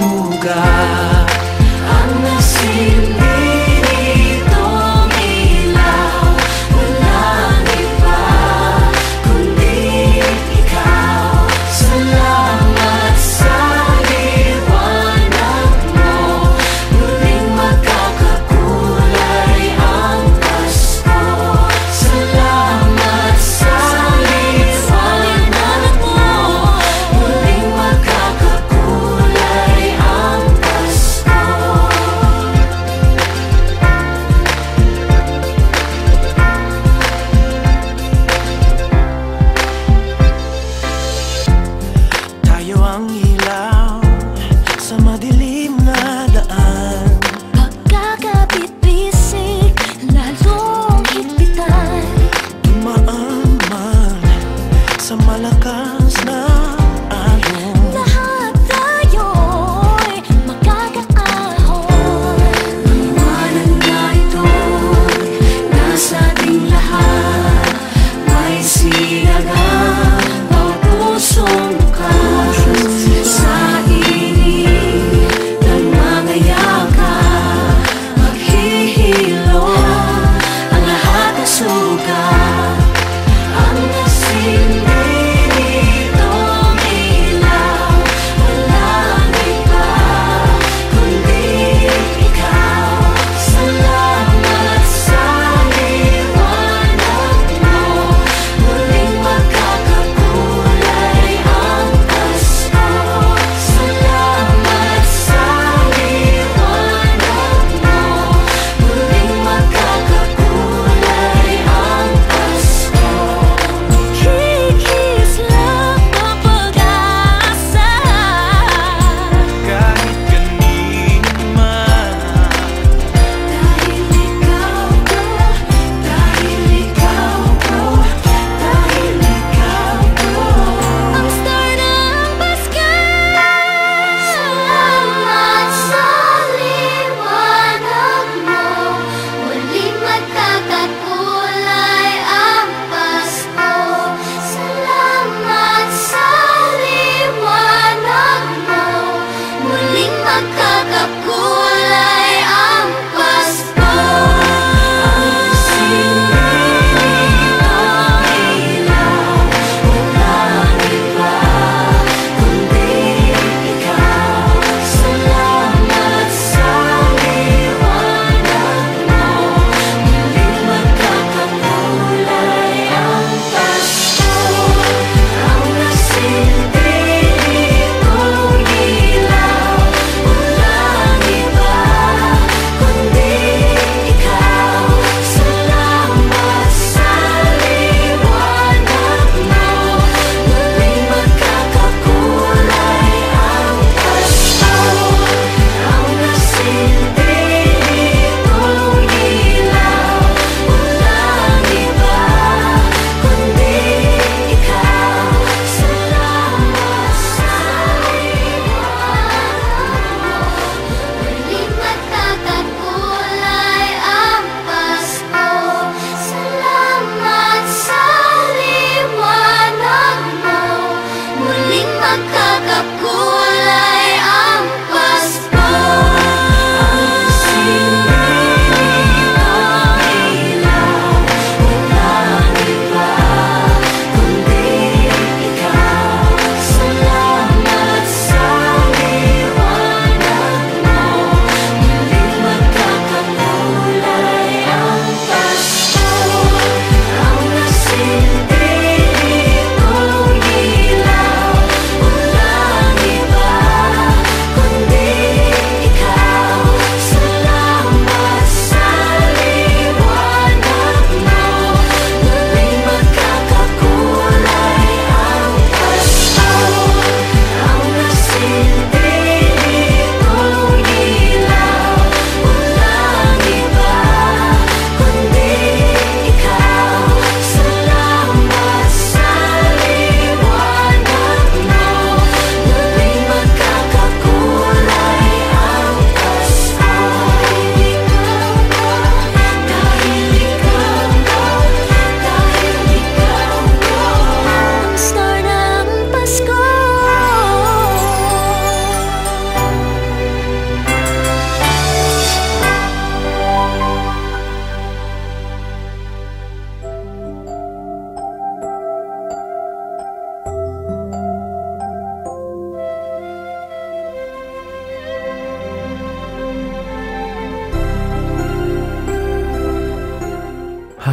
duga. Ang nasilbi nitong ilaw, walang iba kundi ikaw. Salamat sa liwanag mo, muling magkakakulay ang Pasko. Salamat sa liwanag mo, muling magkakakulay ang Pasko.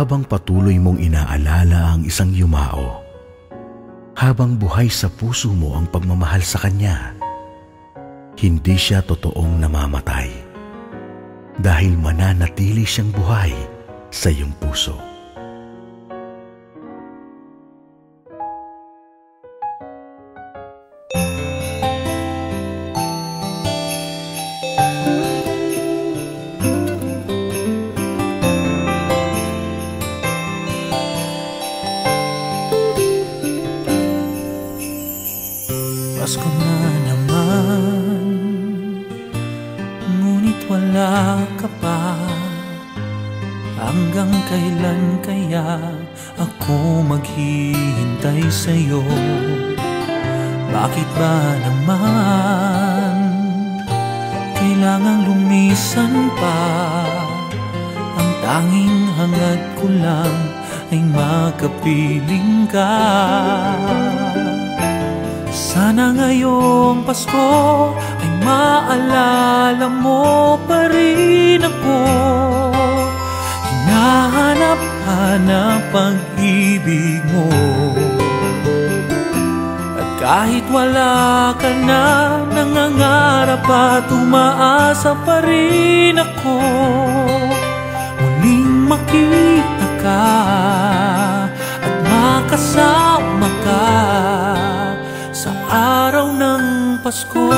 habang patuloy mong inaalala ang isang yumao, habang buhay sa puso mo ang pagmamahal sa kanya, hindi siya totoong namamatay dahil mananatili siyang buhay sa iyong puso. Pasko na naman, ngunit wala ka pa. Hanggang kailan kaya ako maghihintay sa'yo? Bakit ba naman kailangang lumisan pa? Ang tanging hangad ko lang ay makapiling ka. Sana ngayong Pasko ay maalala mo pa rin ako. Hinahanap-hanap pag-ibig mo. At kahit wala ka na, nangangarap at umaasa pa rin ako. Muling makita ka at makasama ka sa araw ng Pasko.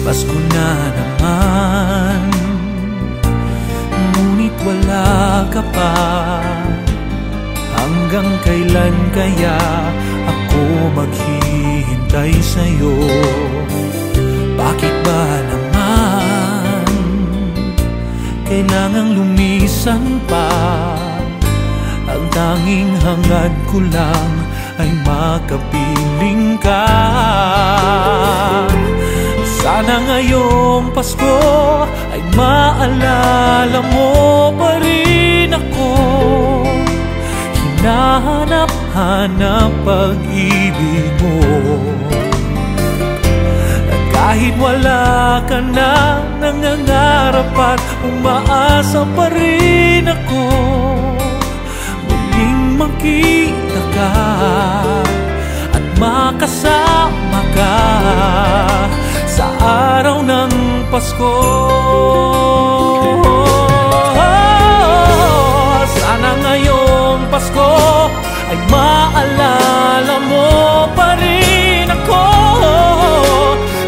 Pasko na naman, ngunit wala ka pa. Hanggang kailan kaya ako maghihintay sa'yo? Bakit ba naman kailangang lumisan pa? Ang tanging hangad ko lang ay makapiling ka. Sana ngayong Pasko ay maalala mo pa rin ako. Hinahanap-hanap pag-ibig mo. At kahit wala ka na, nangangarap at umaasa pa rin ako. Muling makita ka at makasama ka sa araw ng Pasko. Sana ngayong Pasko ay maalala mo pa rin ako.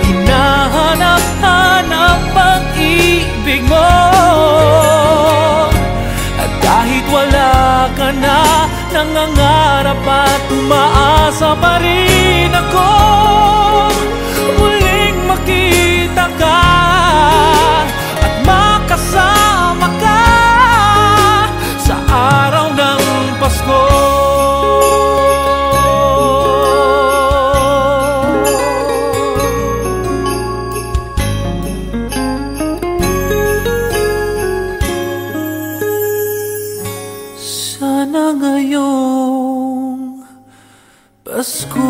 Hinahanap-hanap pag-ibig mo. At kahit wala ka na, nangangarap at umaasa pa rin ako. Muling makita ka at makasama ka sa araw ng Pasko. Sana ngayong Pasko